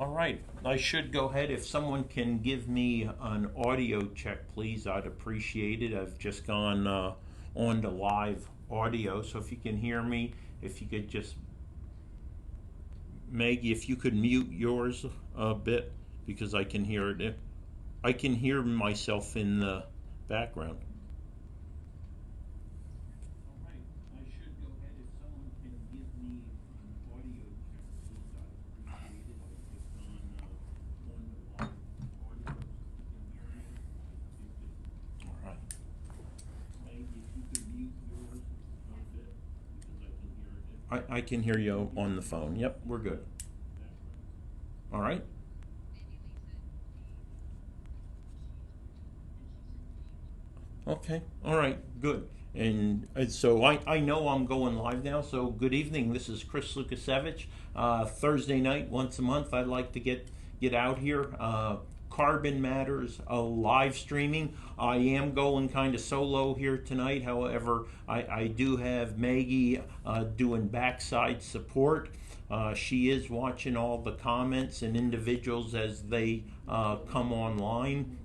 All right, I should go ahead. If someone can give me an audio check, please, I'd appreciate it. I've just gone on to live audio, so if you can hear me, if you could just, Maggie, if you could mute yours a bit, because I can hear it. I can hear myself in the background. All right, I should go ahead. If someone can give me an audio check, please, I'd appreciate it. I've just gone on to live audio, so if you can hear me, if you could. All right. Maggie, if you could mute yours a bit, because I can hear it. I can hear you on the phone. Yep, we're good. All right. Okay. All right. Good. And so I know I'm going live now. So good evening. This is Chris Lukasevich. Thursday night, once a month, I like to get out here. Carbon Matters, live streaming. I am going kind of solo here tonight. However, I do have Maggie doing backside support. She is watching all the comments and individuals as they come online.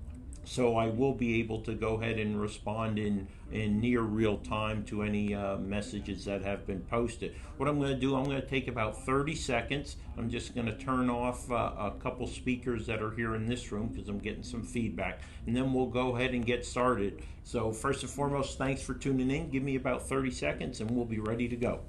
So I will be able to go ahead and respond in near real time to any messages that have been posted. What I'm going to do, I'm going to take about 30 seconds. I'm just going to turn off a couple speakers that are here in this room because I'm getting some feedback. And then we'll go ahead and get started. So first and foremost, thanks for tuning in. Give me about 30 seconds and we'll be ready to go.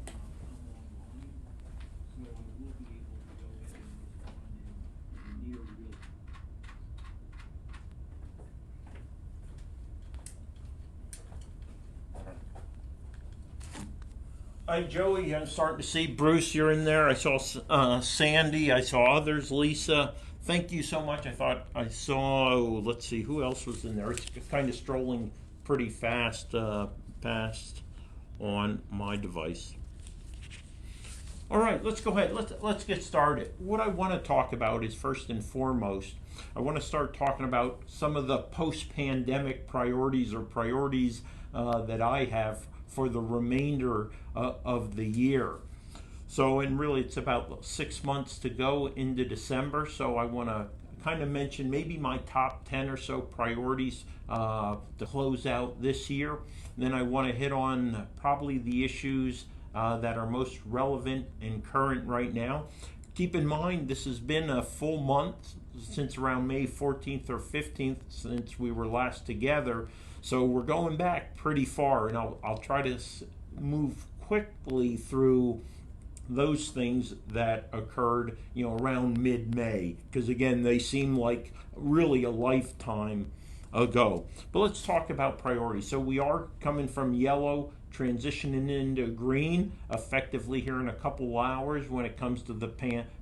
Hi, Joey. I'm starting to see Bruce. You're in there. I saw Sandy. I saw others. Lisa. Thank you so much. I thought I saw. Let's see who else was in there. It's kind of strolling pretty fast past on my device. All right, let's go ahead. Let's get started. What I want to talk about is first and foremost, I want to start talking about some of the post-pandemic priorities or priorities that I have for the remainder of the year. So, and really, it's about 6 months to go into December. So, I want to kind of mention maybe my top 10 or so priorities to close out this year. And then I want to hit on probably the issues that are most relevant and current right now. Keep in mind, this has been a full month since around May 14th or 15th since we were last together. So we're going back pretty far, and I'll try to move quickly through those things that occurred, around mid-May, because again, they seem like really a lifetime ago. But let's talk about priorities. So we are coming from yellow, transitioning into green effectively here in a couple hours when it comes to the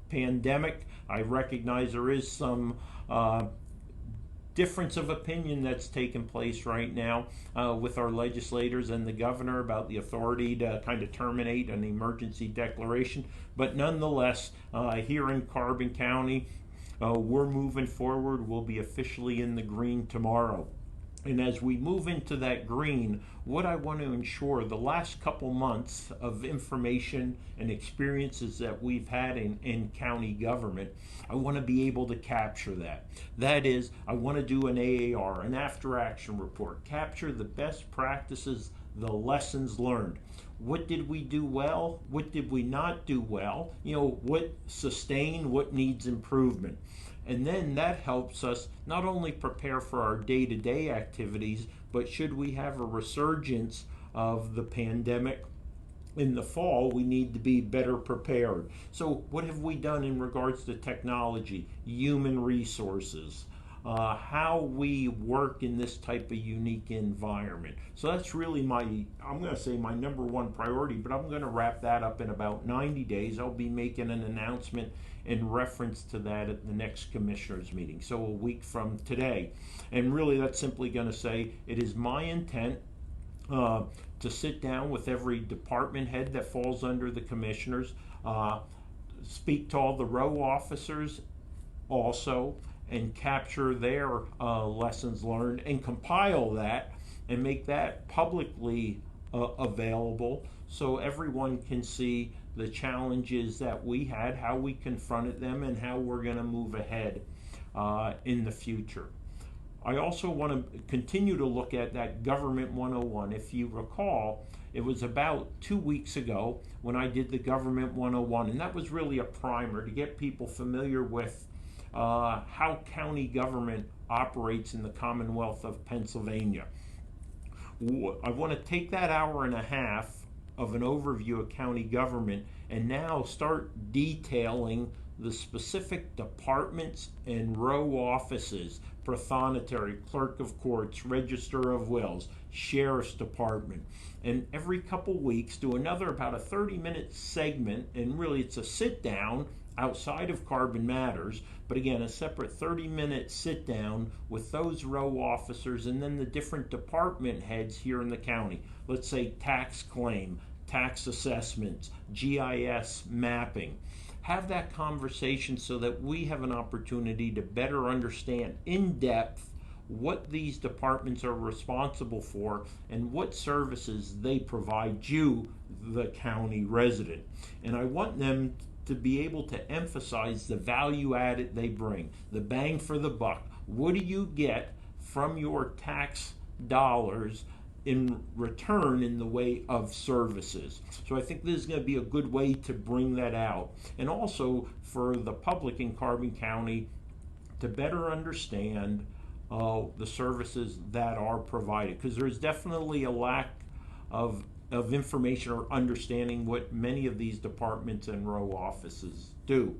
pandemic. I recognize there is some difference of opinion that's taken place right now with our legislators and the governor about the authority to kind of terminate an emergency declaration. But nonetheless, here in Carbon County, we're moving forward. We'll be officially in the green tomorrow. And as we move into that green, what I want to ensure the last couple months of information and experiences that we've had in county government, I want to be able to capture that. That is, I want to do an AAR, an after action report, capture the best practices, the lessons learned. What did we do well? What did we not do well? What sustained, what needs improvement? And then that helps us not only prepare for our day-to-day activities, but should we have a resurgence of the pandemic in the fall, we need to be better prepared. So what have we done in regards to technology, human resources, how we work in this type of unique environment? So that's really I'm going to say my number one priority, but I'm going to wrap that up in about 90 days. I'll be making an announcement in reference to that at the next commissioners meeting, so a week from today. And really that's simply going to say it is my intent to sit down with every department head that falls under the commissioners, speak to all the row officers also, and capture their lessons learned and compile that and make that publicly available so everyone can see the challenges that we had, how we confronted them, and how we're going to move ahead in the future. I also want to continue to look at that Government 101. If you recall, it was about 2 weeks ago when I did the Government 101, and that was really a primer to get people familiar with how county government operates in the Commonwealth of Pennsylvania. I want to take that hour and a half of an overview of county government and now start detailing the specific departments and row offices: Prothonotary, Clerk of Courts, Register of Wills, Sheriff's Department. And every couple weeks do another about a 30-minute segment, and really it's a sit down outside of Carbon Matters, but again, a separate 30-minute sit down with those row officers and then the different department heads here in the county. Let's say tax claim, tax assessments, GIS mapping. Have that conversation so that we have an opportunity to better understand in depth what these departments are responsible for and what services they provide you, the county resident. And I want them to be able to emphasize the value added they bring, the bang for the buck. What do you get from your tax dollars in return in the way of services? So I think this is going to be a good way to bring that out, and also for the public in Carbon County to better understand the services that are provided, because there's definitely a lack of information or understanding what many of these departments and row offices do.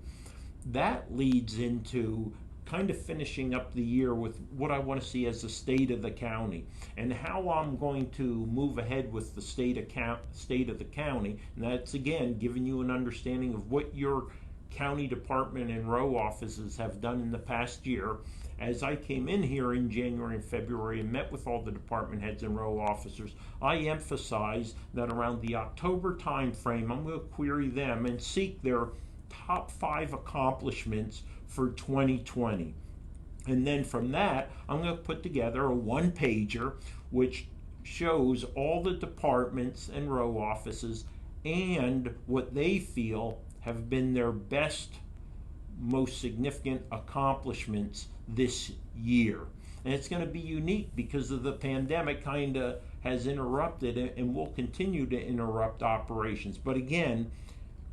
That leads into kind of finishing up the year with what I want to see as the state of the county and how I'm going to move ahead with the state of the county. And that's, again, giving you an understanding of what your county department and row offices have done in the past year. As I came in here in January and February and met with all the department heads and row officers, I emphasized that around the October time frame, I'm going to query them and seek their top 5 accomplishments for 2020. And then from that, I'm going to put together a one-pager which shows all the departments and row offices and what they feel have been their best, most significant accomplishments this year. And it's going to be unique because of the pandemic kind of has interrupted and will continue to interrupt operations. But again,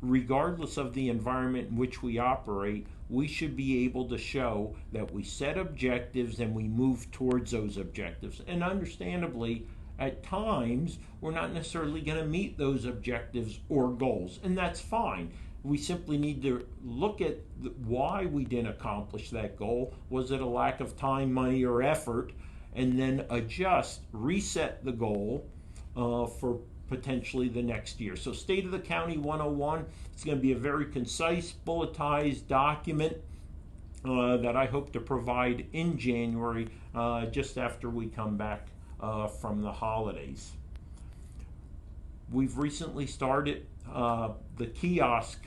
regardless of the environment in which we operate, we should be able to show that we set objectives and we move towards those objectives. And understandably, at times, we're not necessarily going to meet those objectives or goals, and that's fine. We simply need to look at why we didn't accomplish that goal. Was it a lack of time, money, or effort? And then adjust, reset the goal for potentially the next year. So State of the County 101, it's going to be a very concise, bulletized document that I hope to provide in January, just after we come back from the holidays. We've recently started the kiosk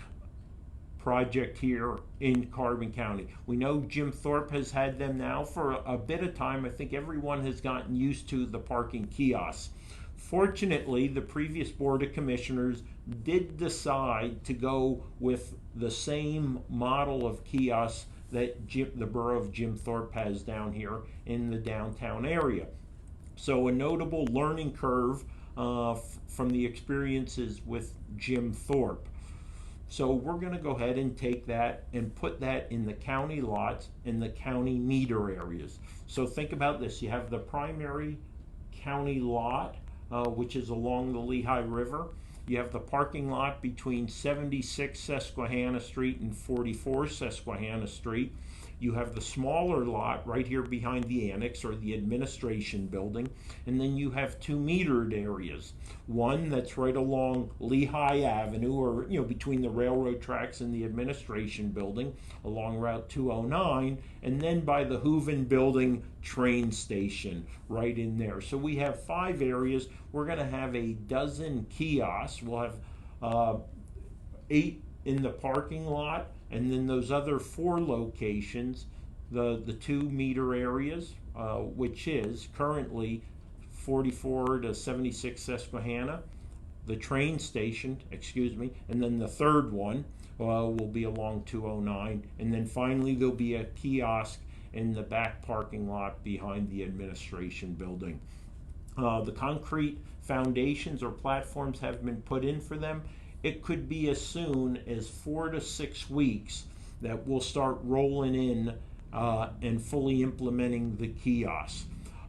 project here in Carbon County. We know Jim Thorpe has had them now for a bit of time. I think everyone has gotten used to the parking kiosks. Fortunately, the previous Board of Commissioners did decide to go with the same model of kiosks that the borough of Jim Thorpe has down here in the downtown area. So a notable learning curve from the experiences with Jim Thorpe. So we're going to go ahead and take that and put that in the county lots and the county meter areas. So think about this. You have the primary county lot, which is along the Lehigh River. You have the parking lot between 76 Susquehanna Street and 44 Susquehanna Street. You have the smaller lot right here behind the annex or the administration building. And then you have 2 metered areas. One that's right along Lehigh Avenue, or between the railroad tracks and the administration building along Route 209, and then by the Hooven Building train station right in there. So we have 5 areas. We're going to have a dozen kiosks. We'll have 8 in the parking lot, and then those other 4 locations, the 2 meter areas, which is currently 44 to 76 Susquehanna, the train station, and then the third one will be along 209, and then finally there'll be a kiosk in the back parking lot behind the administration building. The concrete foundations or platforms have been put in for them. It could be as soon as 4 to 6 weeks that we'll start rolling in and fully implementing the kiosks.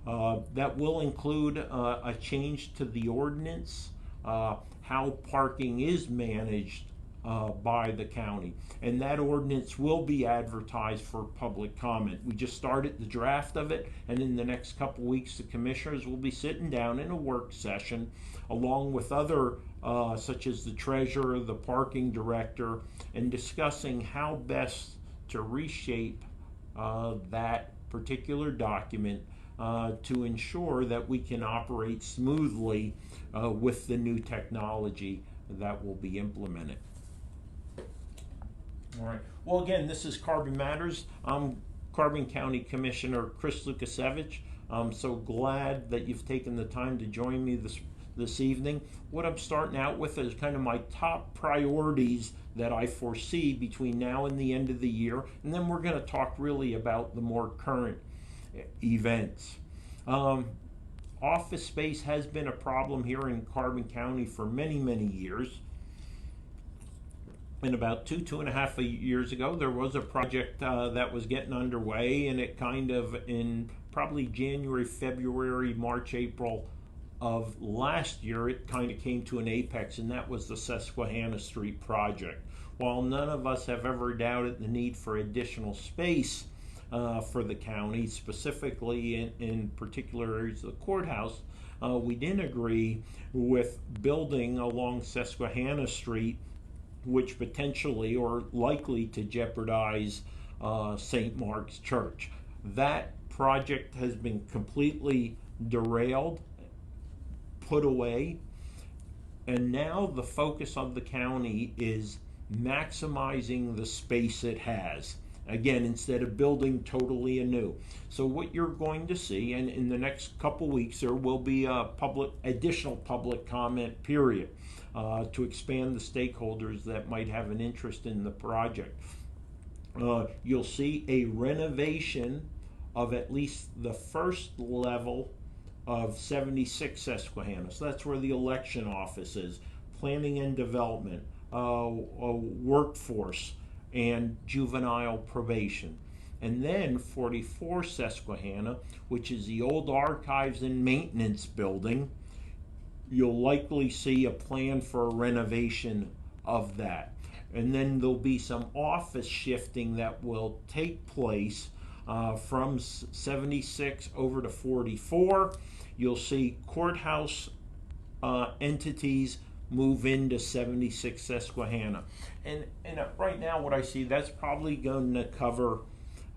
That will include a change to the ordinance, how parking is managed by the county. And that ordinance will be advertised for public comment. We just started the draft of it, and in the next couple weeks, the commissioners will be sitting down in a work session along with other, such as the treasurer, the parking director, and discussing how best to reshape that particular document to ensure that we can operate smoothly with the new technology that will be implemented. All right. Well, again, this is Carbon Matters. I'm Carbon County Commissioner Chris Lukasiewicz. I'm so glad that you've taken the time to join me this evening. What I'm starting out with is kind of my top priorities that I foresee between now and the end of the year, and then we're going to talk really about the more current events. Office space has been a problem here in Carbon County for many, many years. And about two and a half years ago, there was a project that was getting underway, and it kind of in probably January, February, March, April of last year, it kind of came to an apex, and that was the Susquehanna Street project. While none of us have ever doubted the need for additional space for the county, specifically in particular areas of the courthouse, we didn't agree with building along Susquehanna Street, which potentially or likely to jeopardize St. Mark's Church. That project has been completely derailed, put away, and now the focus of the county is maximizing the space it has. Again, instead of building totally anew. So what you're going to see, and in the next couple weeks, there will be a additional public comment period to expand the stakeholders that might have an interest in the project. You'll see a renovation of at least the first level of 76 Susquehanna. So that's where the election office is, planning and development, workforce, and juvenile probation. And then 44 Susquehanna, which is the old archives and maintenance building, you'll likely see a plan for a renovation of that. And then there'll be some office shifting that will take place from 76 over to 44. You'll see courthouse entities move into 76 Susquehanna. And right now what I see, that's probably going to cover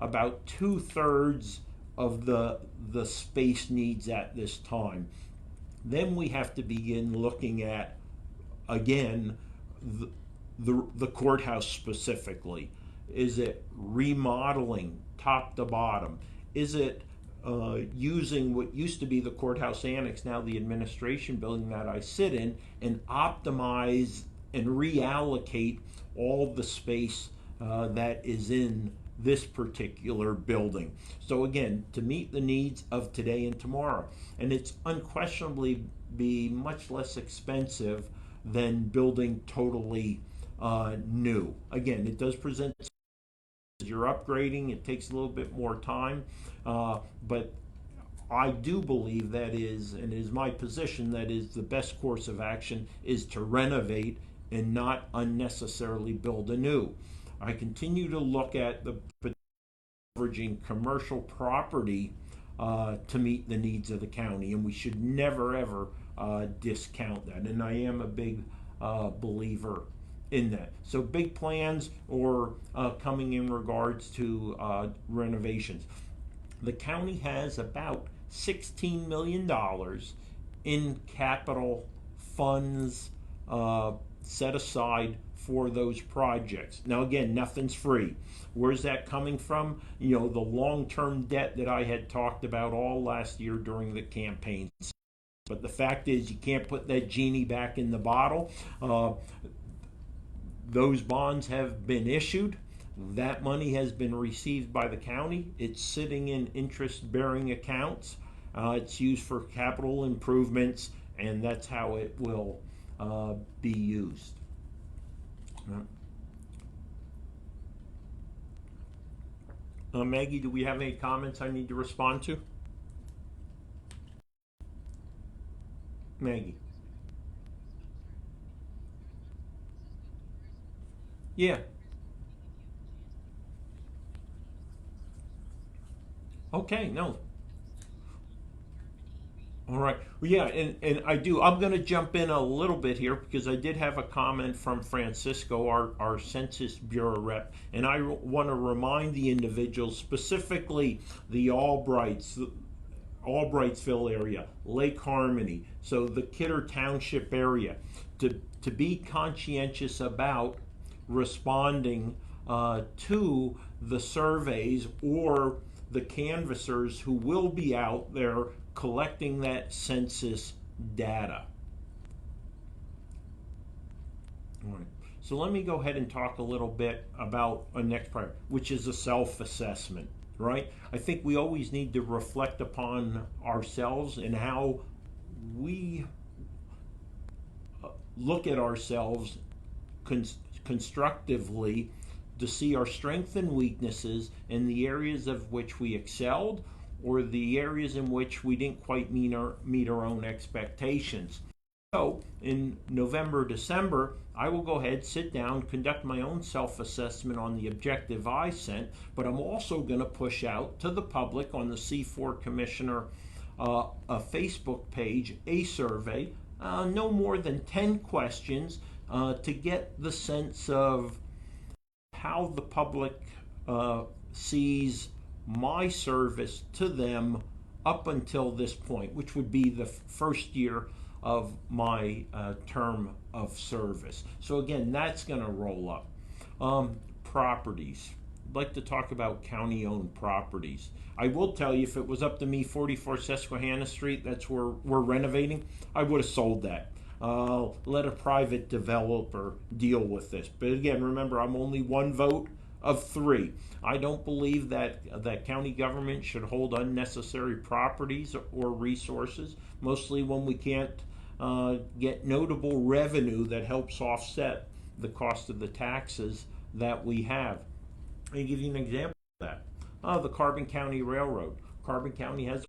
about 2/3 of the space needs at this time. Then we have to begin looking at, again, the courthouse specifically. Is it remodeling top to bottom? Is it using what used to be the courthouse annex, now the administration building that I sit in, and optimize and reallocate all the space that is in this particular building? So again, to meet the needs of today and tomorrow. And it's unquestionably be much less expensive than building totally new. Again, it does present, you're upgrading, it takes a little bit more time, but I do believe that is, and is my position, that is the best course of action is to renovate and not unnecessarily build anew. I continue to look at the leveraging commercial property to meet the needs of the county, and we should never ever discount that. And I am a big believer in that. So big plans or coming in regards to renovations. The county has about $16 million in capital funds set aside for those projects. Now again, nothing's free. Where's that coming from? You know, the long-term debt that I had talked about all last year during the campaign. But the fact is, you can't put that genie back in the bottle. Those bonds have been issued. That money has been received by the county. It's sitting in interest-bearing accounts. It's used for capital improvements, and that's how it will be used. Maggie, do we have any comments I need to respond to? Maggie. Yeah. Okay, no. All right. Well, yeah, and I do. I'm going to jump in a little bit here because I did have a comment from Francisco, our Census Bureau rep, and I want to remind the individuals, specifically the Albrightsville area, Lake Harmony, so the Kidder Township area, to be conscientious about responding to the surveys or the canvassers who will be out there collecting that census data. All right. So let me go ahead and talk a little bit about a next part, which is a self-assessment, right? I think we always need to reflect upon ourselves and how we look at ourselves constructively to see our strengths and weaknesses in the areas of which we excelled or the areas in which we didn't quite meet our own expectations. So in November, December, I will go ahead, sit down, conduct my own self-assessment on the objective I sent, but I'm also going to push out to the public on the C4 Commissioner a Facebook page, a survey, no more than 10 questions to get the sense of how the public sees my service to them up until this point, which would be the first year of my term of service. So again, that's going to roll up. Properties. I'd like to talk about county-owned properties. I will tell you, if it was up to me, 44 Susquehanna Street, that's where we're renovating, I would have sold that. Let a private developer deal with this. But again, remember, I'm only one vote of 3. I don't believe that county government should hold unnecessary properties or resources, mostly when we can't get notable revenue that helps offset the cost of the taxes that we have. Let me give you an example of that. The Carbon County Railroad. Carbon County has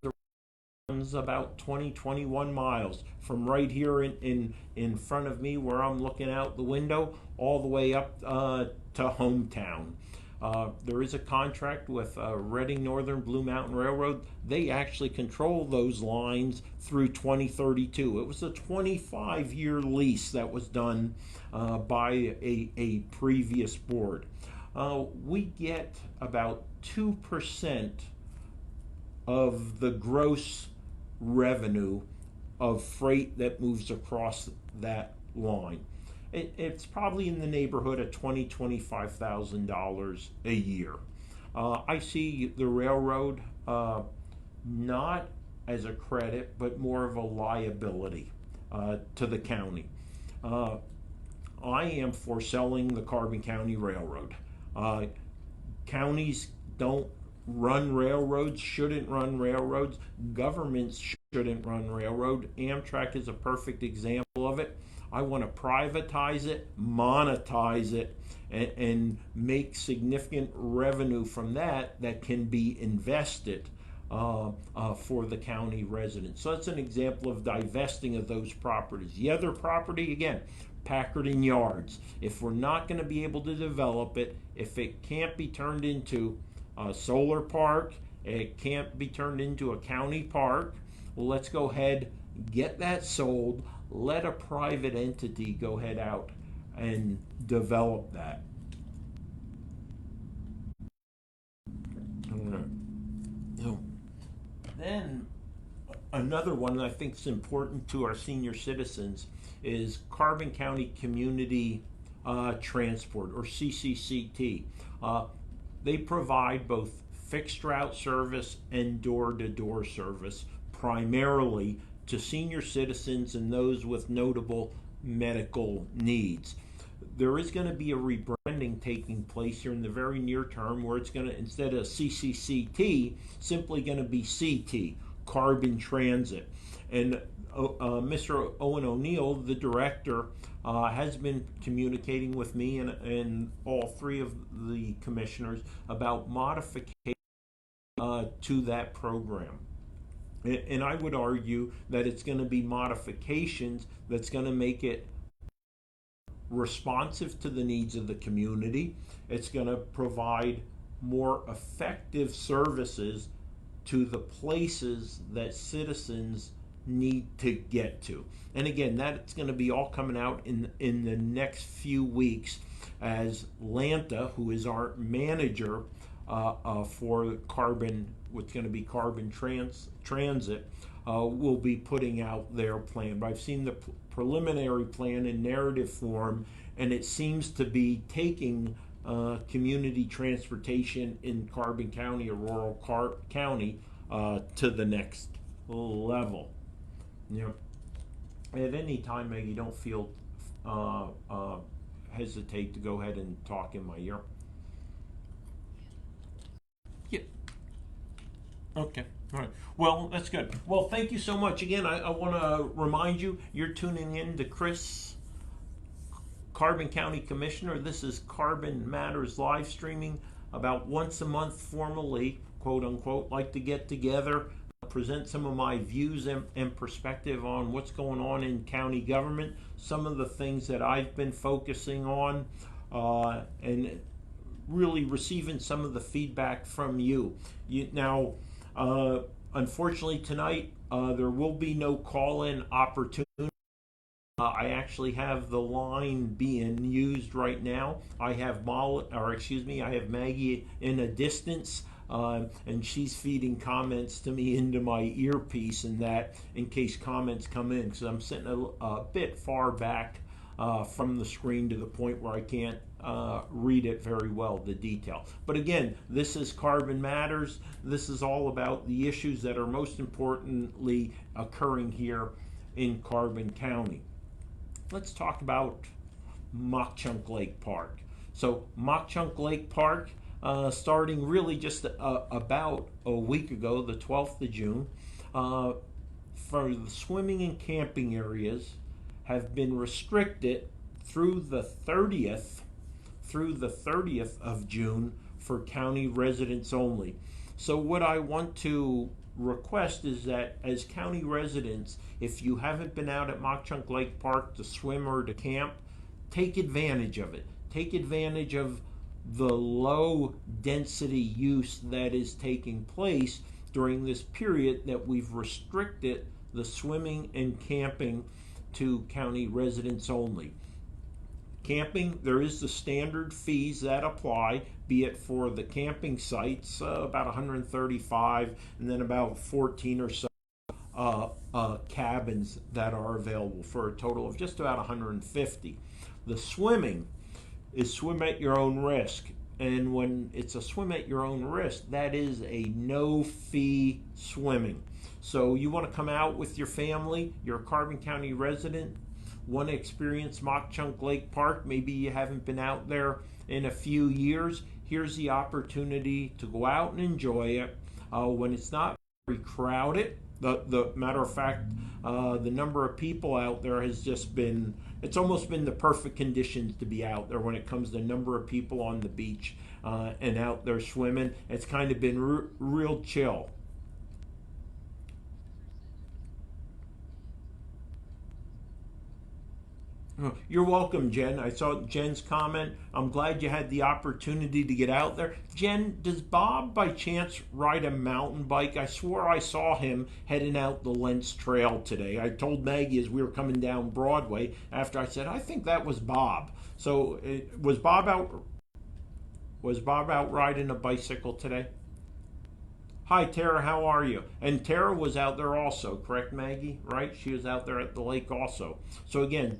about 21 miles from right here in front of me where I'm looking out the window all the way up to hometown. There is a contract with Reading Northern Blue Mountain Railroad. They actually control those lines through 2032. It was a 25-year lease that was done by a previous board. We get about 2% of the gross revenue of freight that moves across that line. It's probably in the neighborhood of $25,000 a year. I see the railroad not as a credit, but more of a liability to the county. I am for selling the Carbon County Railroad. Counties don't run railroads, shouldn't run railroads. Governments shouldn't run railroad. Amtrak is a perfect example of it. I want to privatize it, monetize it, and make significant revenue from that can be invested for the county residents. So that's an example of divesting of those properties. The other property, again, Packard and Yards. If we're not going to be able to develop it, if it can't be turned into a solar park, it can't be turned into a county park, well, let's go ahead, get that sold, let a private entity go ahead out and develop that. Then another one that I think is important to our senior citizens is Carbon County Community Transport, or CCCT. They provide both fixed route service and door-to-door service, primarily to senior citizens and those with notable medical needs. There is going to be a rebranding taking place here in the very near term, where it's going to, instead of CCCT, simply going to be CT, Carbon Transit. And Mr. Owen O'Neill, the director, has been communicating with me and all three of the commissioners about modification to that program. And I would argue that it's going to be modifications that's going to make it responsive to the needs of the community. It's going to provide more effective services to the places that citizens need to get to. And again, that's going to be all coming out in the next few weeks, as Lanta, who is our manager for carbon, what's going to be carbon transit, will be putting out their plan. But I've seen the preliminary plan in narrative form, and it seems to be taking community transportation in Carbon County, Aurora County, to the next level. You know, at any time, Maggie, don't feel hesitate to go ahead and talk in my ear. Yeah. Okay. All right. Well, that's good. Well, thank you so much. Again, I want to remind you, you're tuning in to Chris, Carbon County Commissioner. This is Carbon Matters live streaming about once a month formally, quote unquote, like to get together, present some of my views and perspective on what's going on in county government, some of the things that I've been focusing on, and really receiving some of the feedback from you. Now, unfortunately tonight, there will be no call-in opportunity. I actually have the line being used right now. I have I have Maggie in a distance, and she's feeding comments to me into my earpiece, and that in case comments come in, because I'm sitting a bit far back from the screen to the point where I can't read it very well, the detail. But again, this is Carbon Matters. This is all about the issues that are most importantly occurring here in Carbon County. Let's talk about Mauch Chunk Lake Park. So Mauch Chunk Lake Park, starting really just about a week ago, the 12th of June, for the swimming and camping areas have been restricted through the 30th of June for county residents only. So what I want to request is that as county residents, if you haven't been out at Mauch Chunk Lake Park to swim or to camp, take advantage of it. Take advantage of the low density use that is taking place during this period that we've restricted the swimming and camping to county residents only. Camping, there is the standard fees that apply, be it for the camping sites, about $135, and then about 14 or so cabins that are available for a total of just about $150. The swimming is swim at your own risk, and when it's a swim at your own risk, that is a no-fee swimming. So you want to come out with your family, you're a Carbon County resident, want to experience Mauch Chunk Lake Park, maybe you haven't been out there in a few years, here's the opportunity to go out and enjoy it when it's not very crowded. The matter of fact, the number of people out there has just been, it's almost been the perfect conditions to be out there when it comes to number of people on the beach and out there swimming. It's kind of been real chill. You're welcome, Jen. I saw Jen's comment. I'm glad you had the opportunity to get out there. Jen, does Bob by chance ride a mountain bike? I swore I saw him heading out the Lentz Trail today. I told Maggie as we were coming down Broadway after I said, I think that was Bob. So was Bob out riding a bicycle today? Hi, Tara, how are you? And Tara was out there also, correct, Maggie? Right? She was out there at the lake also. So again,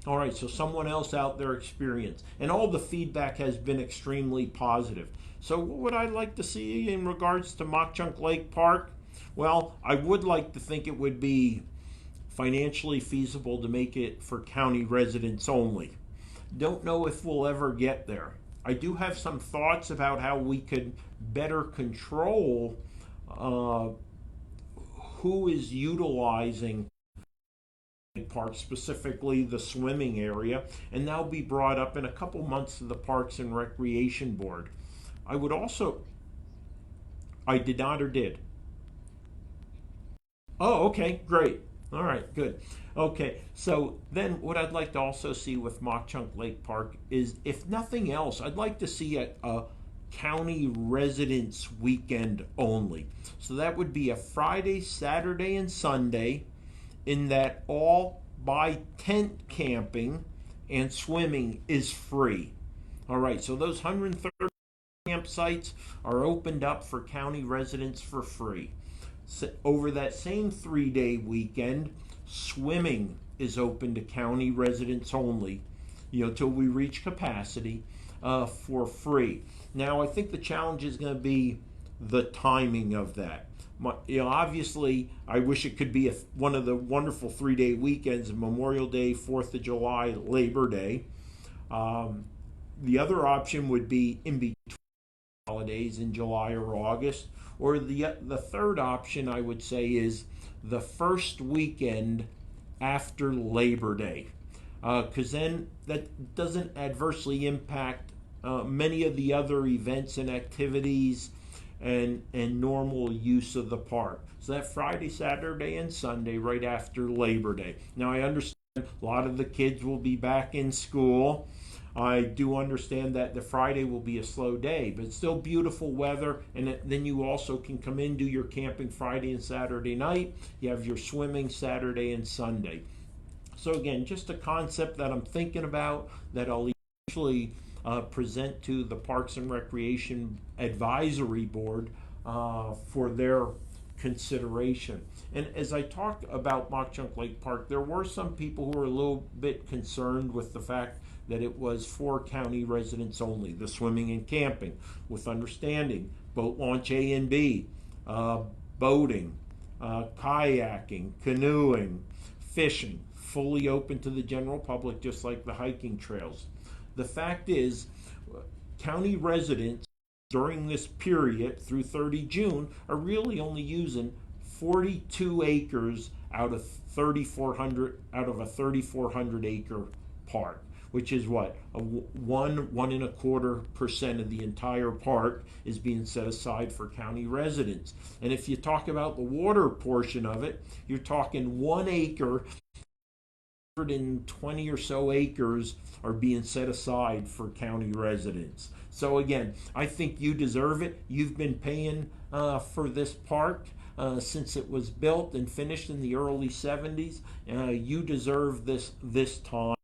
all right, so someone else out there experienced. And all the feedback has been extremely positive. So what would I like to see in regards to Mauch Chunk Lake Park? Well, I would like to think it would be financially feasible to make it for county residents only. Don't know if we'll ever get there. I do have some thoughts about how we could better control uh, who is utilizing park, specifically the swimming area, and that'll be brought up in a couple months to the Parks and Recreation Board. I would also, I did not or did? Oh, okay, great. All right, good. Okay, so then what I'd like to also see with Mock Chunk Lake Park is, if nothing else, I'd like to see a county residents weekend only. So that would be a Friday, Saturday, and Sunday, in that all by tent camping and swimming is free. All right, so those 130 campsites are opened up for county residents for free. So over that same 3 day weekend, swimming is open to county residents only, till we reach capacity, for free. Now, I think the challenge is going to be the timing of that. Obviously, I wish it could be one of the wonderful 3 day weekends: Memorial Day, 4th of July, Labor Day. The other option would be in between holidays in July or August, or the third option I would say is the first weekend after Labor Day, because then that doesn't adversely impact many of the other events and activities and normal use of the park. So that Friday, Saturday, and Sunday right after Labor Day. Now, I understand a lot of the kids will be back in school. I do understand that the Friday will be a slow day, but it's still beautiful weather, and then you also can come in, do your camping Friday and Saturday night. You have your swimming Saturday and Sunday. So again, just a concept that I'm thinking about that I'll eventually present to the Parks and Recreation Advisory Board for their consideration. And as I talked about Mock Chunk Lake Park, there were some people who were a little bit concerned with the fact that it was for county residents only, the swimming and camping, with understanding boat launch A and B, boating, kayaking, canoeing, fishing, fully open to the general public, just like the hiking trails. The fact is, county residents during this period through 30 June are really only using 42 acres out of a 3,400 acre park, which is what, one and a quarter % of the entire park is being set aside for county residents. And if you talk about the water portion of it, you're talking 1 acre. 120 or so acres are being set aside for county residents. So again, I think you deserve it. You've been paying for this park since it was built and finished in the early 70s. You deserve this time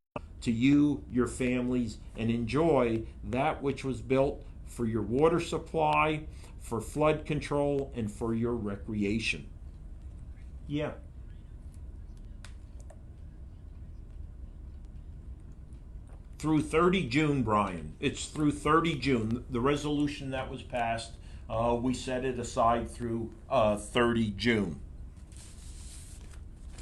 to you, your families, and enjoy that which was built for your water supply, for flood control, and for your recreation. Yeah. Through 30 June, Brian. It's through 30 June. The resolution that was passed, we set it aside through 30 June.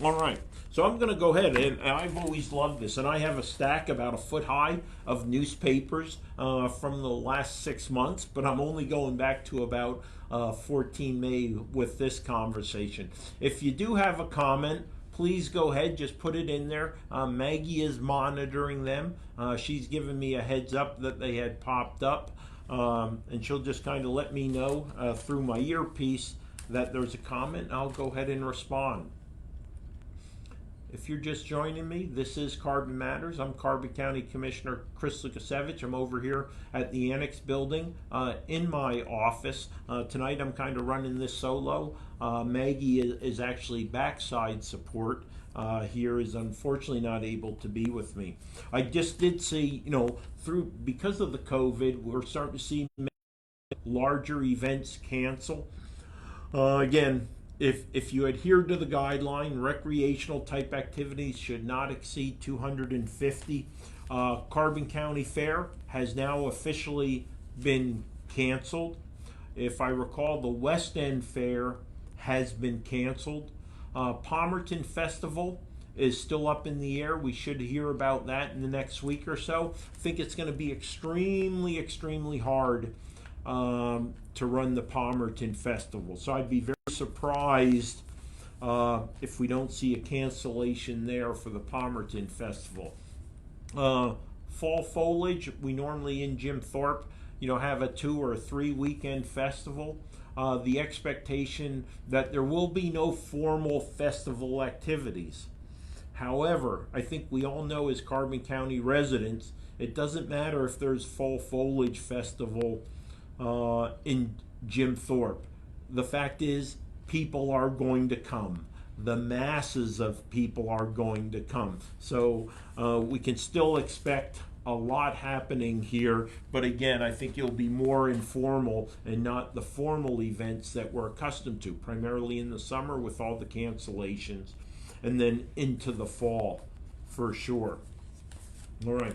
All right. So I'm going to go ahead, and I've always loved this, and I have a stack about a foot high of newspapers from the last 6 months, but I'm only going back to about 14 May with this conversation. If you do have a comment, please go ahead, just put it in there. Maggie is monitoring them. She's given me a heads up that they had popped up, and she'll just kind of let me know through my earpiece that there's a comment. I'll go ahead and respond. If you're just joining me, this is Carbon Matters. I'm Carbon County Commissioner Chris Lukasiewicz. I'm over here at the Annex Building in my office. Tonight I'm kind of running this solo. Maggie is actually backside support here, is unfortunately not able to be with me. I just did see, because of the COVID, we're starting to see larger events cancel. Again, if you adhere to the guideline, recreational type activities should not exceed 250. Carbon County Fair has now officially been canceled. If I recall, the West End Fair has been canceled. Palmerton Festival is still up in the air. We should hear about that in the next week or so. I think it's going to be extremely, extremely hard to run the Palmerton Festival. So I'd be very surprised if we don't see a cancellation there for the Palmerton Festival. Fall foliage, we normally in Jim Thorpe, have a 2 or 3 weekend festival. The expectation that there will be no formal festival activities. However, I think we all know as Carbon County residents, it doesn't matter if there's fall foliage festival in Jim Thorpe. The fact is, people are going to come. The masses of people are going to come. So we can still expect a lot happening here, but again, I think it'll be more informal and not the formal events that we're accustomed to, primarily in the summer with all the cancellations, and then into the fall for sure. All right.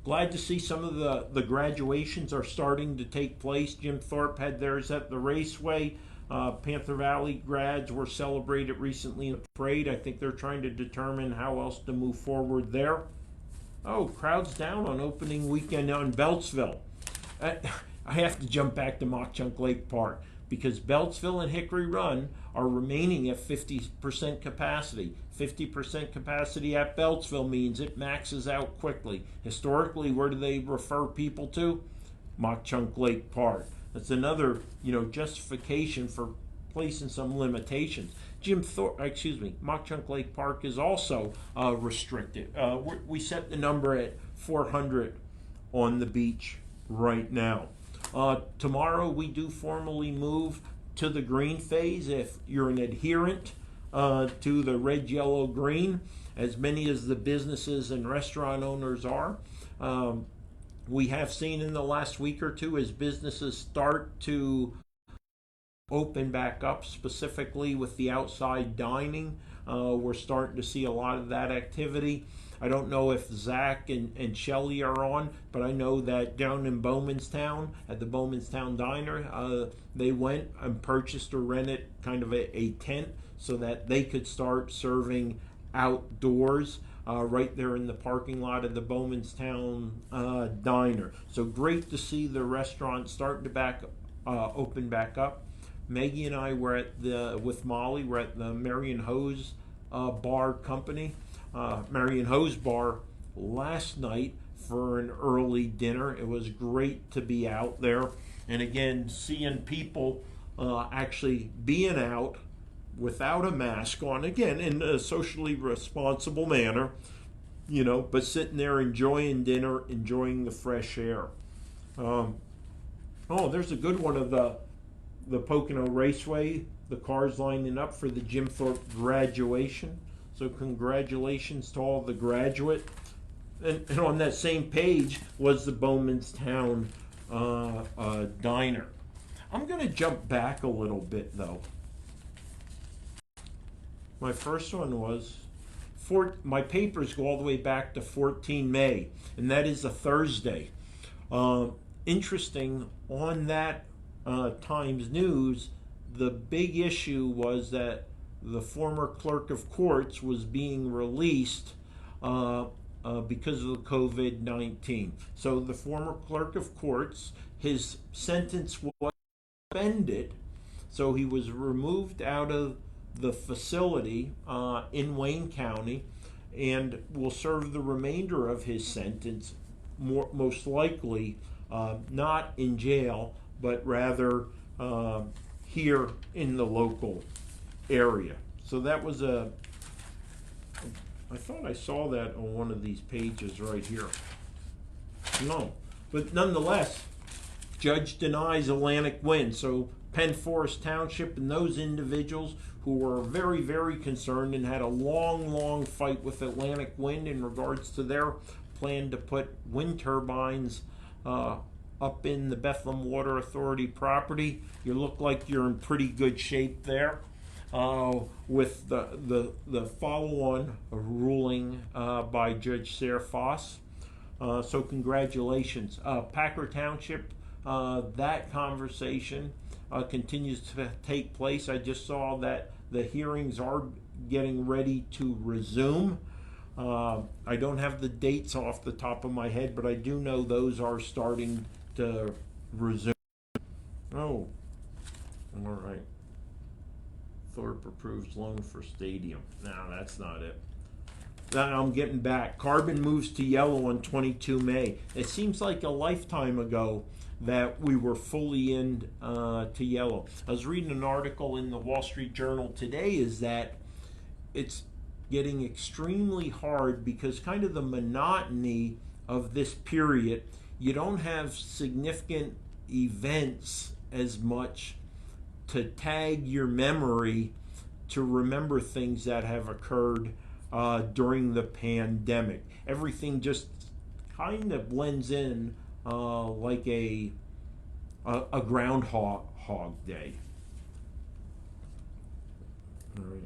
Glad to see some of the graduations are starting to take place. Jim Thorpe had theirs at the Raceway. Panther Valley grads were celebrated recently in the parade. I think they're trying to determine how else to move forward there. Oh, crowds down on opening weekend on Beltsville. I have to jump back to Mock Chunk Lake Park because Beltsville and Hickory Run are remaining at 50% capacity. 50% capacity at Beltsville means it maxes out quickly. Historically, where do they refer people to? Mock Chunk Lake Park. That's another, justification for placing some limitations. Mock Chunk Lake Park is also restricted. We set the number at 400 on the beach right now. Tomorrow we do formally move to the green phase if you're an adherent to the red, yellow, green, as many as the businesses and restaurant owners are. We have seen in the last week or two as businesses start to open back up, specifically with the outside dining. We're starting to see a lot of that activity. I don't know if Zach and Shelly are on, but I know that down in Bowmanstown, at the Bowmanstown Diner, they went and purchased or rented kind of a tent so that they could start serving outdoors right there in the parking lot of the Bowmanstown Diner. So great to see the restaurant starting to open back up. Maggie and I were with Molly, we're at the Marion Hose Bar Company, Marion Hose Bar last night for an early dinner. It was great to be out there. And again, seeing people actually being out without a mask on, again, in a socially responsible manner, but sitting there enjoying dinner, enjoying the fresh air. There's a good one of the Pocono Raceway, the cars lining up for the Jim Thorpe graduation. So congratulations to all the graduate. And on that same page was the Bowmanstown Diner. I'm going to jump back a little bit though. My first one was, my papers go all the way back to 14 May, and that is a Thursday. Interesting, on that Times News, the big issue was that the former clerk of courts was being released because of the COVID-19. So the former clerk of courts, his sentence was suspended, so he was removed out of the facility in Wayne County and will serve the remainder of his sentence most likely not in jail, but rather here in the local area. So that was I thought I saw that on one of these pages right here. No, but nonetheless, judge denies Atlantic Wind. So Penn Forest Township and those individuals who were very, very concerned and had a long fight with Atlantic Wind in regards to their plan to put wind turbines up in the Bethlehem Water Authority property. You look like you're in pretty good shape there with the follow-on ruling by Judge Sarah Foss. So congratulations. Packer Township, that conversation continues to take place. I just saw that the hearings are getting ready to resume. I don't have the dates off the top of my head, but I do know those are starting to resume. Oh, all right. Thorpe approves loan for stadium. No, that's not it. Now I'm getting back. Carbon moves to yellow on 22 May. It seems like a lifetime ago that we were fully in to yellow. I was reading an article in the Wall Street Journal today is that it's getting extremely hard because kind of the monotony of this period, you don't have significant events as much to tag your memory to remember things that have occurred during the pandemic. Everything just kind of blends in like a groundhog day. All right.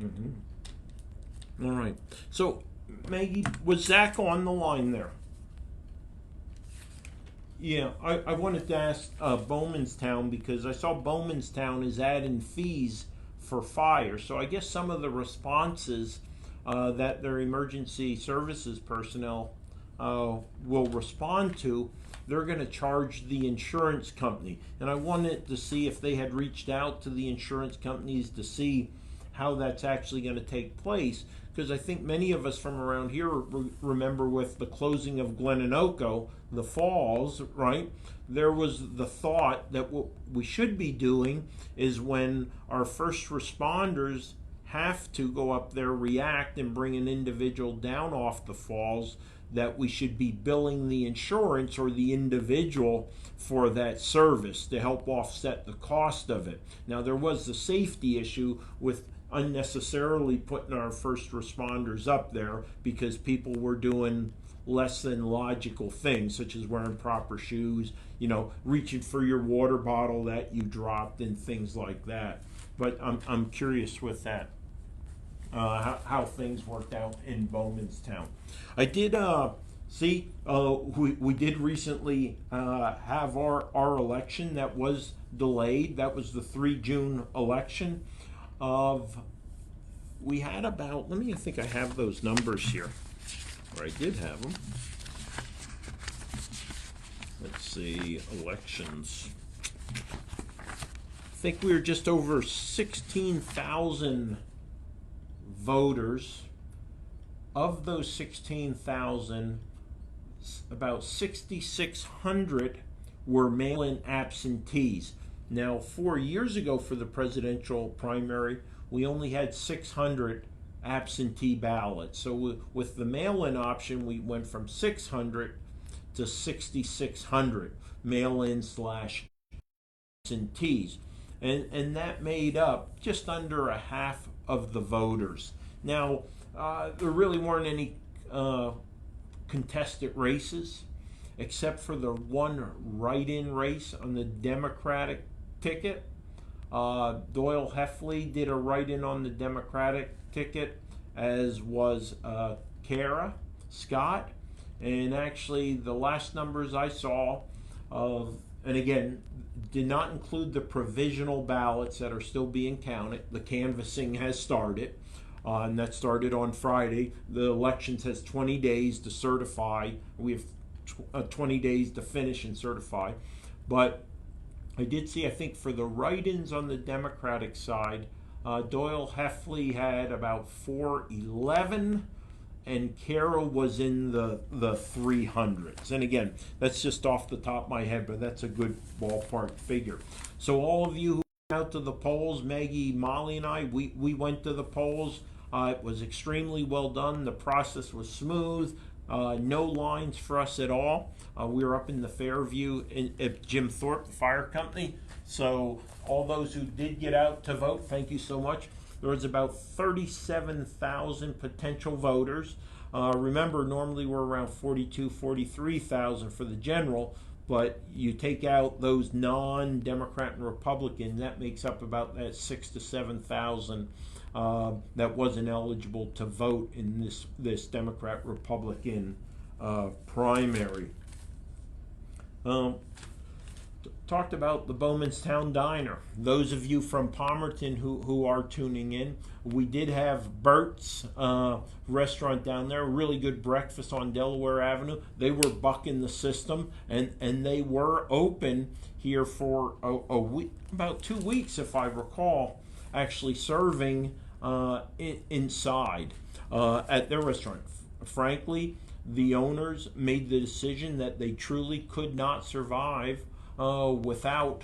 Mm-hmm. All right. So, Maggie, was Zach on the line there? Yeah, I wanted to ask Bowmanstown because I saw Bowmanstown is adding fees for fire. So I guess some of the responses that their emergency services personnel will respond to, they're going to charge the insurance company. And I wanted to see if they had reached out to the insurance companies to see how that's actually going to take place, because I think many of us from around here remember with the closing of Glenanoco, the falls, right? There was the thought that what we should be doing is when our first responders have to go up there, react, and bring an individual down off the falls, that we should be billing the insurance or the individual for that service to help offset the cost of it. Now, there was the safety issue with unnecessarily putting our first responders up there because people were doing less than logical things, such as wearing proper shoes, reaching for your water bottle that you dropped and things like that. But I'm curious with that, how things worked out in Bowmanstown. I did see we did recently have our election that was delayed. That was the 3 June election. We had about, I think I have those numbers here, or I did have them. Let's see, elections. I think we were just over 16,000 voters. Of those 16,000, about 6,600 were mail-in absentees. Now, 4 years ago for the presidential primary, we only had 600 absentee ballots. So with the mail-in option, we went from 600 to 6,600 mail-in / absentees. And that made up just under a half of the voters. Now, there really weren't any contested races, except for the one write-in race on the Democratic ticket. Doyle Heffley did a write-in on the Democratic ticket, as was Kara Scott. And actually, the last numbers I saw, and again, did not include the provisional ballots that are still being counted. The canvassing has started, and that started on Friday. The elections has 20 days to certify. We have 20 days to finish and certify. But I did see, I think for the write-ins on the Democratic side, Doyle Heffley had about 411, and Carroll was in the 300s. And again, that's just off the top of my head, but that's a good ballpark figure. So all of you who went out to the polls, Maggie, Molly, and I, we went to the polls. It was extremely well done. The process was smooth. No lines for us at all. We were up in the Fairview at Jim Thorpe, the fire company. So all those who did get out to vote, thank you so much. There was about 37,000 potential voters. Remember, normally we're around 43,000 for the general, but you take out those non-Democrat and Republican, that makes up about that 6,000 to 7,000 that wasn't eligible to vote in this Democrat-Republican primary. talked about the Bowmanstown Diner. Those of you from Palmerton who are tuning in, we did have Bert's restaurant down there, really good breakfast on Delaware Avenue. They were bucking the system, and they were open here for a week, about 2 weeks, if I recall, actually serving inside at their restaurant. Frankly, the owners made the decision that they truly could not survive without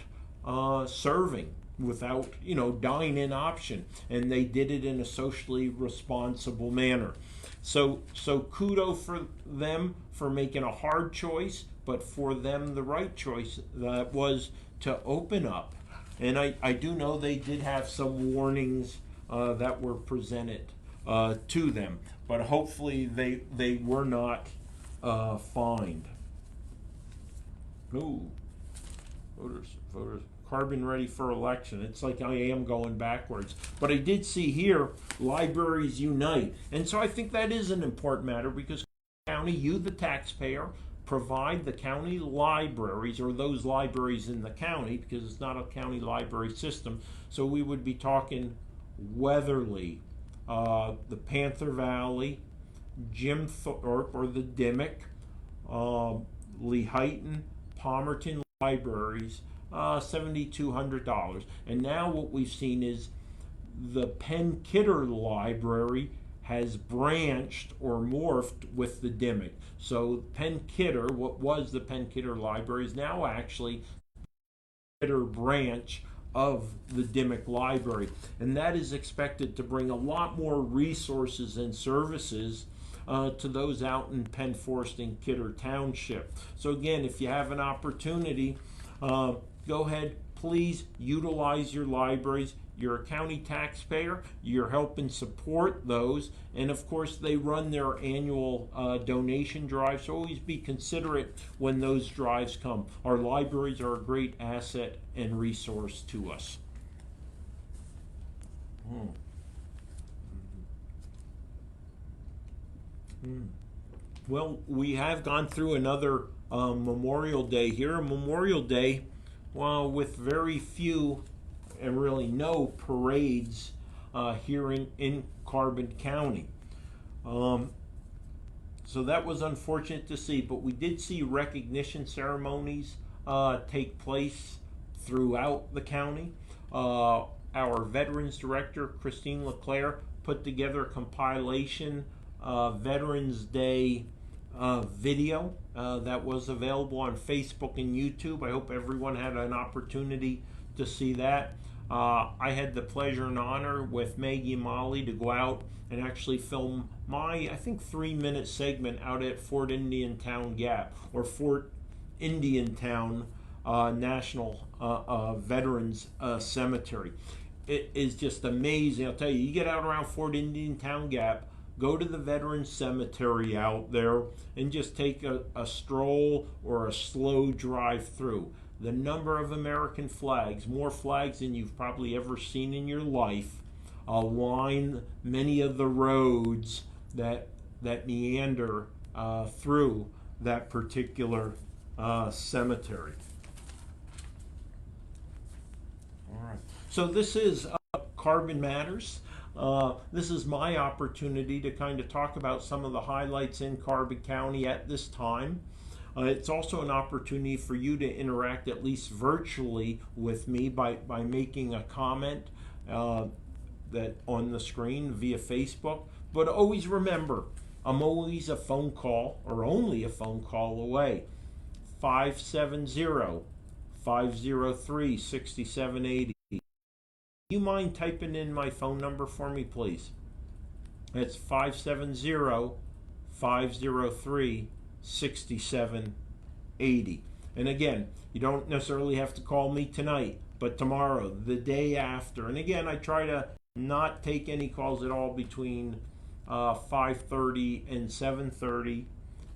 serving, without dine-in option, and they did it in a socially responsible manner. So kudos for them for making a hard choice, but for them the right choice that was to open up. And I do know they did have some warnings that were presented to them, but hopefully they were not fined. Ooh, voters, Carbon ready for election. It's like I am going backwards. But I did see here, libraries unite. And so I think that is an important matter, because county, you the taxpayer, provide the county libraries, or those libraries in the county, because it's not a county library system. So we would be talking Weatherly, the Panther Valley, Jim Thorpe or the Dimmock, Lehighton, Palmerton libraries, $7,200. And now what we've seen is the Penn Kidder Library has branched or morphed with the Dimmock. So Penn Kidder, what was the Penn Kidder Library, is now actually the Kidder branch of the Dimmock Library. And that is expected to bring a lot more resources and services to those out in Penn Forest and Kidder Township. So again, if you have an opportunity, go ahead, please utilize your libraries. You're a county taxpayer, you're helping support those, and of course they run their annual donation drive, so always be considerate when those drives come. Our libraries are a great asset and resource to us. Well, we have gone through another Memorial Day here. Memorial Day, well, with very few and really no parades here in Carbon County. So that was unfortunate to see, but we did see recognition ceremonies take place throughout the county. Our Veterans Director, Christine LeClaire, put together a compilation Veterans Day video that was available on Facebook and YouTube. I hope everyone had an opportunity to see that. I had the pleasure and honor with Maggie and Molly to go out and actually film my, I think, 3-minute segment out at Fort Indiantown Gap, or Fort Indiantown National Veterans Cemetery. It is just amazing. I'll tell you, you get out around Fort Indiantown Gap, go to the Veterans Cemetery out there, and just take a stroll or a slow drive through. The number of American flags, more flags than you've probably ever seen in your life, line many of the roads that meander through that particular cemetery. All right. So this is Carbon Matters. This is my opportunity to kind of talk about some of the highlights in Carbon County at this time. It's also an opportunity for you to interact, at least virtually, with me by making a comment that on the screen via Facebook. But always remember, I'm always a phone call, or only a phone call away. 570-503-6780. Do you mind typing in my phone number for me, please? It's 570-503-6780. And again, you don't necessarily have to call me tonight, but tomorrow, the day after. And again, I try to not take any calls at all between 5:30 and 7:30,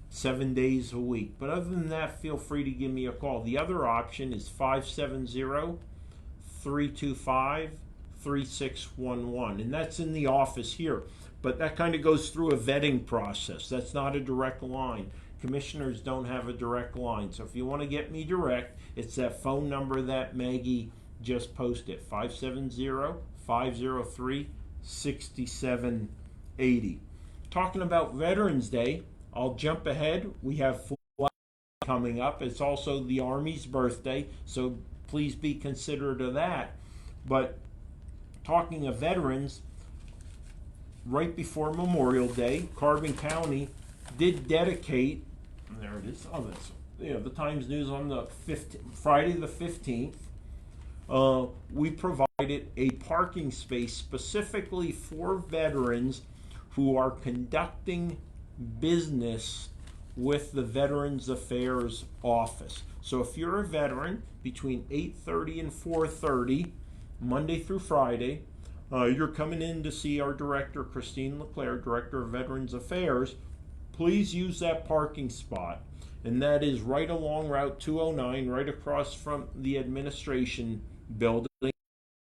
7 days a week. But other than that, feel free to give me a call. The other option is 570-325-3611, and that's in the office here. But that kind of goes through a vetting process. That's not a direct line. Commissioners don't have a direct line. So if you want to get me direct, it's that phone number that Maggie just posted, 570-503-6780. Talking about Veterans Day, I'll jump ahead. We have coming up. It's also the Army's birthday, so please be considerate of that. But talking of veterans, right before Memorial Day, Carbon County did dedicate, there it is, oh, that's, the Times News on the Friday the 15th, we provided a parking space specifically for veterans who are conducting business with the Veterans Affairs Office. So if you're a veteran, between 8:30 and 4:30, Monday through Friday, you're coming in to see our director, Christine LeClaire, Director of Veterans Affairs, please use that parking spot. And that is right along Route 209, right across from the administration building. It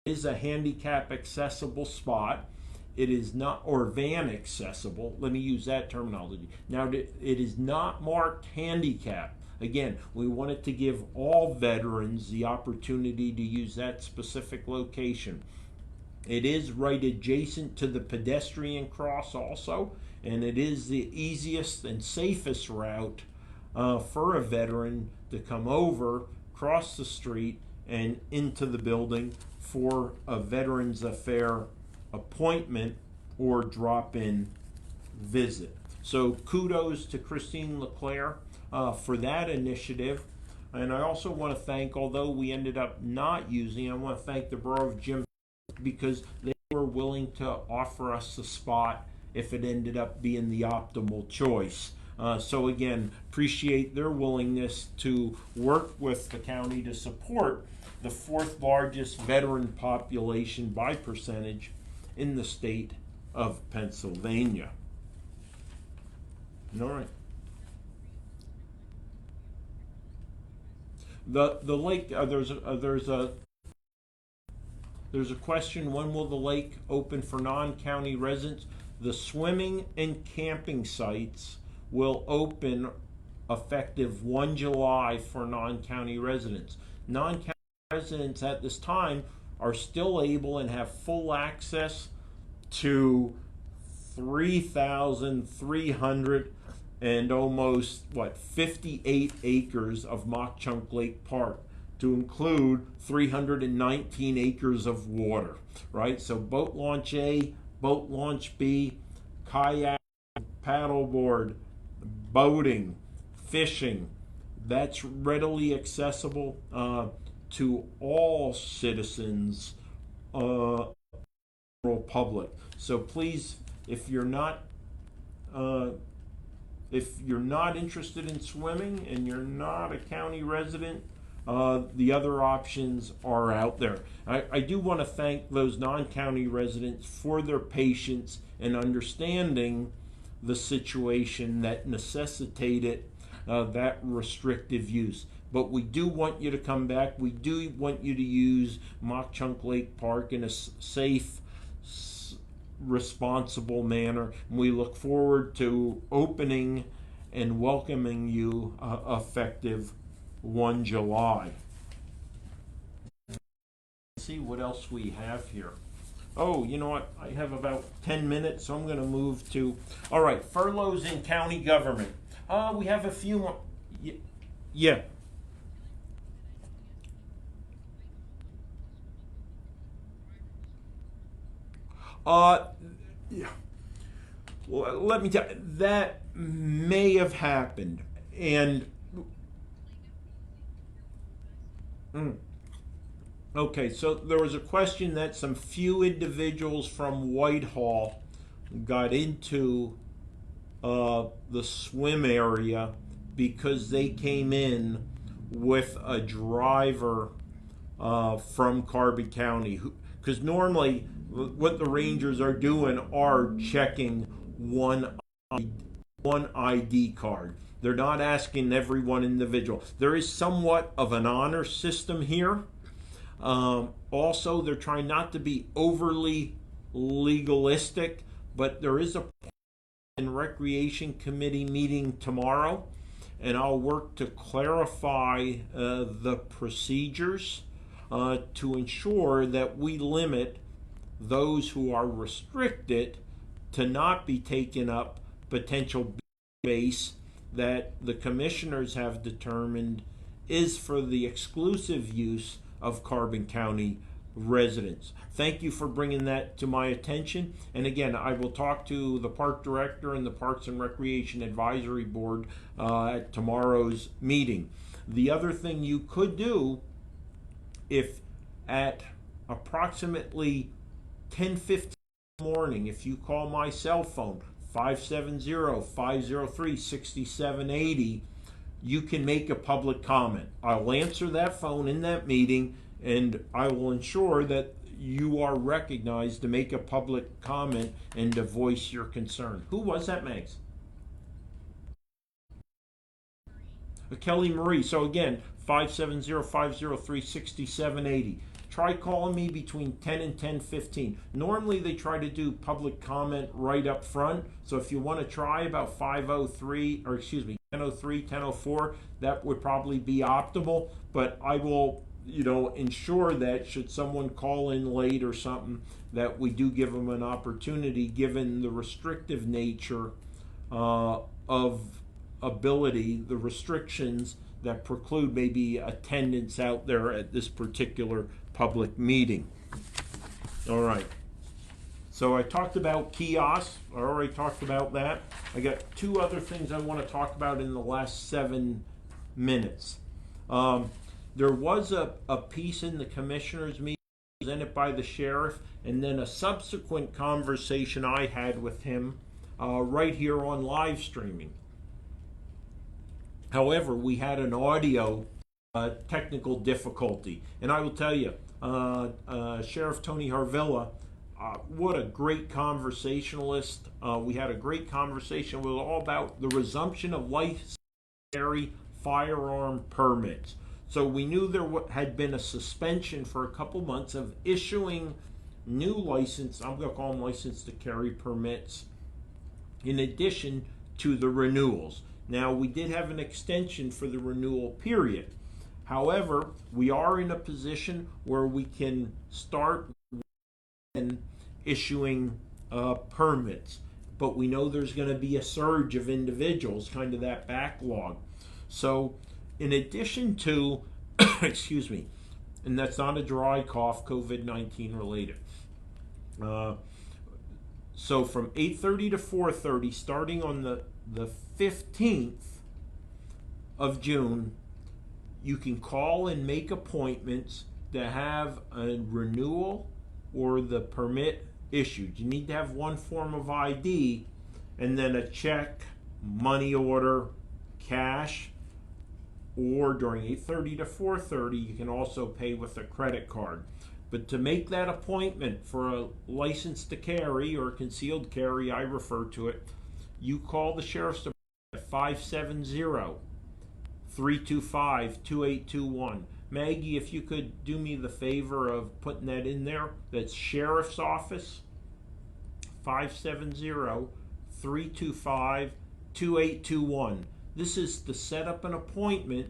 is a handicap accessible spot. It is not, or van accessible, let me use that terminology. Now, it is not marked handicap. Again, we wanted to give all veterans the opportunity to use that specific location. It is right adjacent to the pedestrian cross also, and it is the easiest and safest route for a veteran to come over, cross the street, and into the building for a Veterans Affairs appointment or drop-in visit. So kudos to Christine LeClaire for that initiative. And I also want to thank, although we ended up not using, I want to thank the Borough of Jim because they were willing to offer us a spot if it ended up being the optimal choice. So again, appreciate their willingness to work with the county to support the fourth largest veteran population by percentage in the state of Pennsylvania. All right. The lake, there's a question, when will the lake open for non-county residents? The swimming and camping sites will open effective 1 July for non-county residents. Non-county residents at this time are still able and have full access to 3,300 and almost 58 acres of Mock Chunk Lake Park, to include 319 acres of water, right? So boat launch A, boat launch B, kayak, paddleboard, boating, fishing, that's readily accessible to all citizens, public. So please, if you're not interested in swimming and you're not a county resident, the other options are out there. I do want to thank those non-county residents for their patience and understanding the situation that necessitated that restrictive use. But we do want you to come back. We do want you to use Mock Chunk Lake Park in a safe, responsible manner. We look forward to opening and welcoming you effective 1 July. Let's see what else we have here. Oh, you know what? I have about 10 minutes, so I'm going to move to, all right, furloughs in county government. We have a few more. Yeah. Yeah. Well, let me tell you, that may have happened. And okay, so there was a question that some few individuals from Whitehall got into the swim area because they came in with a driver from Carbon County. Because normally what the Rangers are doing are checking one ID card. They're not asking everyone individual. There is somewhat of an honor system here. Also, they're trying not to be overly legalistic, but there is a Recreation Committee meeting tomorrow, and I'll work to clarify the procedures to ensure that we limit those who are restricted to not be taken up potential base that the commissioners have determined is for the exclusive use of Carbon County residents. Thank you for bringing that to my attention. And again, I will talk to the park director and the Parks and Recreation Advisory Board at tomorrow's meeting. The other thing you could do, if at approximately 10:15 in the morning, if you call my cell phone 570-503-6780, you can make a public comment. I'll answer that phone in that meeting, and I will ensure that you are recognized to make a public comment and to voice your concern. Who was that, Megs? Kelly Marie. So again, 570-503-6780. Try calling me between 10 and 10:15. Normally they try to do public comment right up front. So if you want to try about 5:03, or excuse me, 10:03, 10:04, that would probably be optimal. But I will, ensure that should someone call in late or something, that we do give them an opportunity, given the restrictive nature of ability, the restrictions that preclude maybe attendance out there at this particular public meeting. All right. So I talked about kiosks. I already talked about that. I got two other things I want to talk about in the last 7 minutes. There was a piece in the commissioners meeting presented by the sheriff, and then a subsequent conversation I had with him right here on live streaming. However, we had an audio technical difficulty, and I will tell you, Sheriff Tony Harvilla, what a great conversationalist. We had a great conversation. It was all about the resumption of licensed carry firearm permits. So we knew there had been a suspension for a couple months of issuing new license, I'm going to call them license to carry permits, in addition to the renewals. Now, we did have an extension for the renewal period. However, we are in a position where we can start issuing permits. But we know there's going to be a surge of individuals, kind of that backlog. So, in addition to, excuse me, and that's not a dry cough, COVID-19 related. So from 8:30 to 4:30, starting on the 15th of June, you can call and make appointments to have a renewal or the permit issued. You need to have one form of ID and then a check, money order, cash, or during 8:30 to 4:30, you can also pay with a credit card. But to make that appointment for a license to carry or concealed carry, I refer to it, you call the Sheriff's Department at 570-325-2821. Maggie, if you could do me the favor of putting that in there, that's Sheriff's Office, 570-325-2821. This is to set up an appointment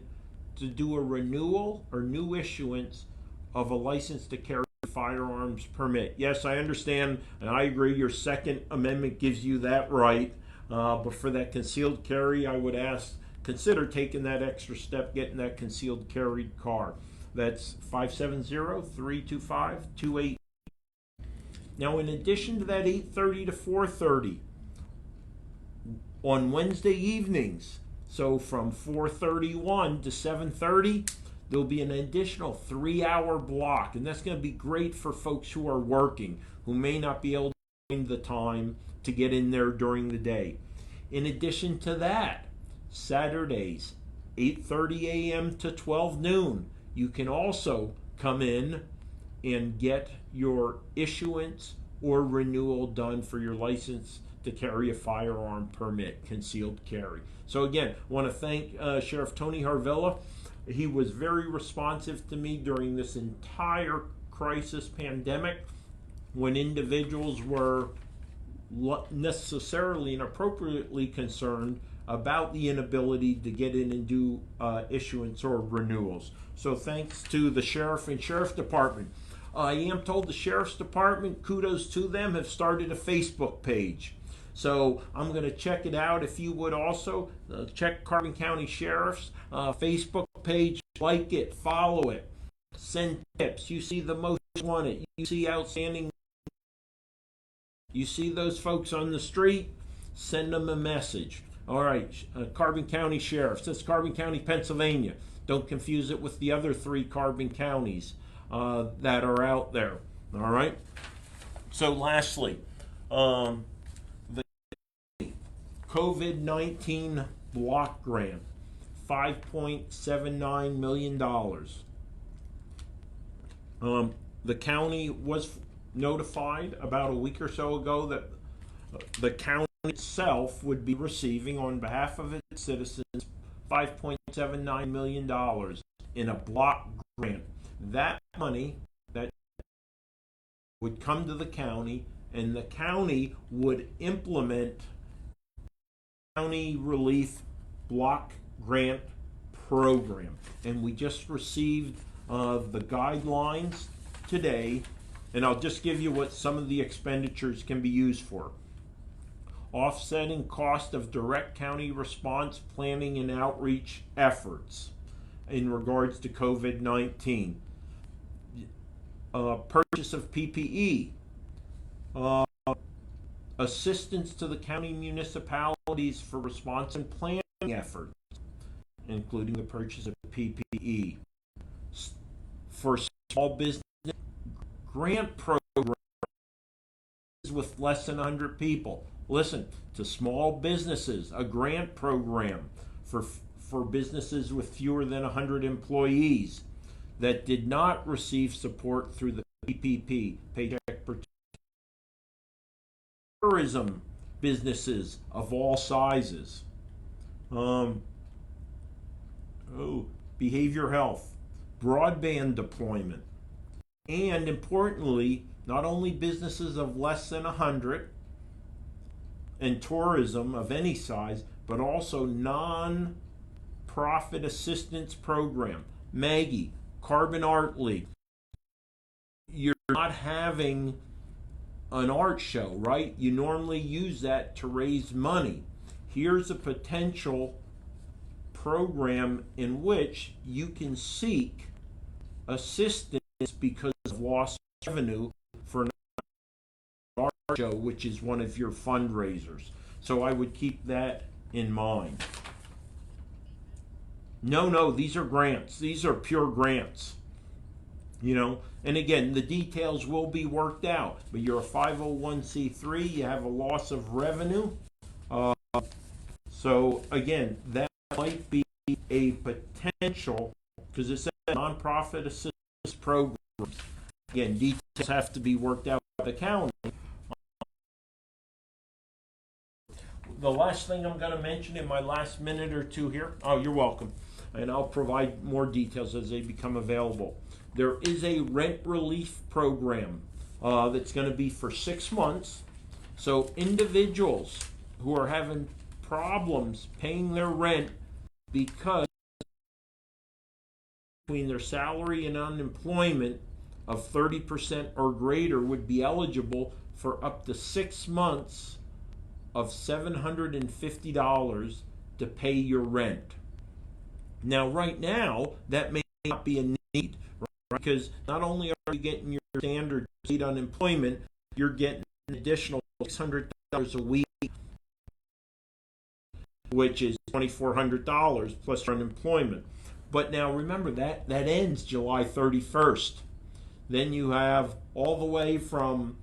to do a renewal or new issuance of a license to carry firearms permit. Yes, I understand, and I agree, your Second Amendment gives you that right, but for that concealed carry, I would consider taking that extra step, getting that concealed carry card. That's 570-325-2821. Now, in addition to that 8:30 to 4:30, on Wednesday evenings, so from 4:31 to 7:30, there'll be an additional 3-hour block, and that's going to be great for folks who are working, who may not be able to find the time to get in there during the day. In addition to that, Saturdays, 8:30 a.m. to 12 noon, you can also come in and get your issuance or renewal done for your license to carry a firearm permit, concealed carry. So again, I want to thank Sheriff Tony Harvilla. He was very responsive to me during this entire crisis pandemic when individuals were necessarily and appropriately concerned about the inability to get in and do issuance or renewals. So thanks to the sheriff and sheriff department. I am told the sheriff's department, kudos to them, have started a Facebook page. So I'm going to check it out. If you would also check Carbon County Sheriff's Facebook page, like it, follow it, send tips. You see the most wanted, you see outstanding, you see those folks on the street, send them a message. All right, Carbon County Sheriff's. That's Carbon County, Pennsylvania. Don't confuse it with the other 3 Carbon counties that are out there. All right. So lastly, the COVID-19 block grant, $5.79 million. The county was notified about a week or so ago that the county itself would be receiving, on behalf of its citizens, $5.79 million in a block grant. That money that would come to the county, and the county would implement county relief block grant program. And we just received the guidelines today, and I'll just give you what some of the expenditures can be used for. Offsetting cost of direct county response planning and outreach efforts in regards to COVID-19. Purchase of PPE. Assistance to the county municipalities for response and planning efforts, including the purchase of PPE. For small business grant programs with less than 100 people. Listen, to small businesses, a grant program for businesses with fewer than 100 employees that did not receive support through the PPP, Paycheck Protection. Tourism businesses of all sizes. Behavior health, broadband deployment, and importantly, not only businesses of less than 100 and tourism of any size, but also non-profit assistance program. Maggie, Carbon Art League. You're not having an art show, right? You normally use that to raise money. Here's a potential program in which you can seek assistance because of lost revenue for an art show, which is one of your fundraisers. So I would keep that in mind. No, these are grants. These are pure grants. And again, the details will be worked out, but you're a 501c3, you have a loss of revenue. So again, that might be a potential, because it's a nonprofit assistance program. Again, details have to be worked out by the county. The last thing I'm going to mention in my last minute or two here, oh, you're welcome, and I'll provide more details as they become available. There is a rent relief program that's going to be for 6 months. So individuals who are having problems paying their rent because between their salary and unemployment of 30% or greater would be eligible for up to 6 months of $750 to pay your rent. Now, right now, that may not be a need, right? Because not only are you getting your standard state unemployment, you're getting an additional $600 a week, which is $2,400 plus your unemployment. But now remember that ends July 31st. Then you have all the way from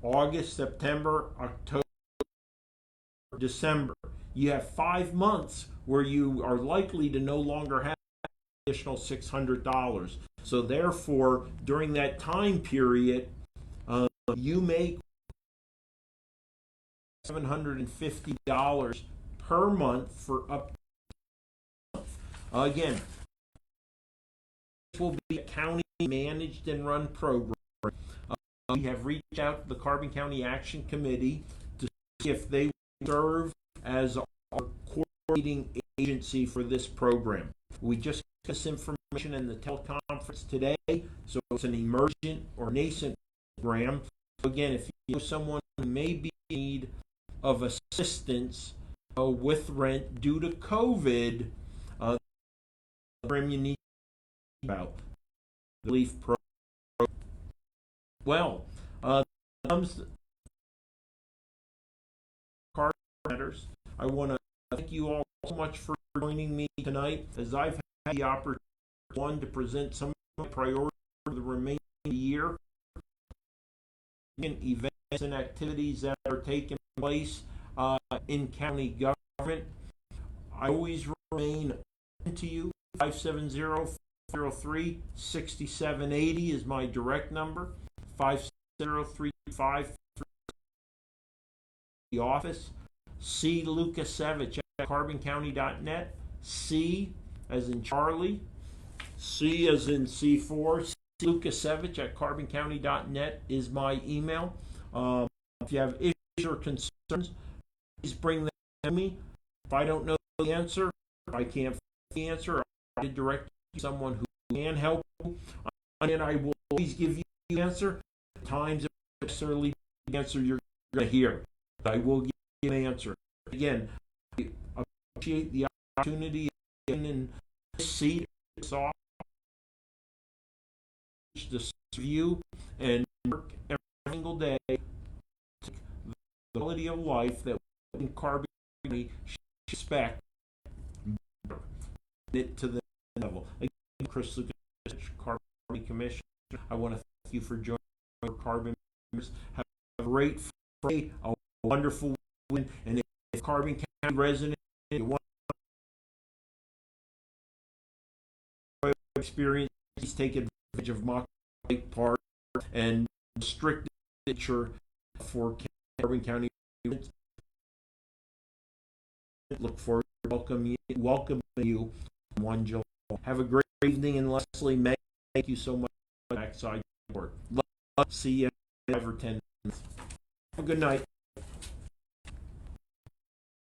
August, September, October, December. You have 5 months where you are likely to no longer have additional $600. So therefore, during that time period, you make $750 per month for up to a month. Again, this will be a county managed and run program. We have reached out to the Carbon County Action Committee to see if they will serve as our coordinating agency for this program. We just got this information in the teleconference today, so it's an emergent or nascent program. So again, if you know someone who may be in need of assistance with rent due to COVID, the program you need to know about the relief program. Well, comes to Carbon Matters. I want to thank you all so much for joining me tonight, as I've had the opportunity, one, to present some of my priorities for the remaining year, events and activities that are taking place in county government. I always remain open to you. 570-403-6780 is my direct number. 570-335 the office. C. Lukasevich at carboncounty.net. C as in Charlie. C as in C4. C. Lukasevich at carboncounty.net is my email. If you have issues or concerns, please bring them to me. If I don't know the answer, if I can't find the answer, I'll direct you to someone who can help you. And I will always give you the answer. At times, it won't necessarily the answer you're going to hear. But I will give you an answer. Again, I appreciate the opportunity in this seat, this office, to serve you and work every single day to take the quality of life that we in Carbon County should expect it to the level. Again, Chris Lukasevich, Carbon County Commissioner, I want to thank you for joining our Carbon members. Have a great Friday, a wonderful weekend, and if Carbon County resident you want to experience, please take advantage of Mock Lake Park and strict nature for Carbon County. Look forward to welcoming you on 1 July. Have a great evening, and Leslie May, thank you so much for backside work. See you in 5 or 10 minutes. Have a good night.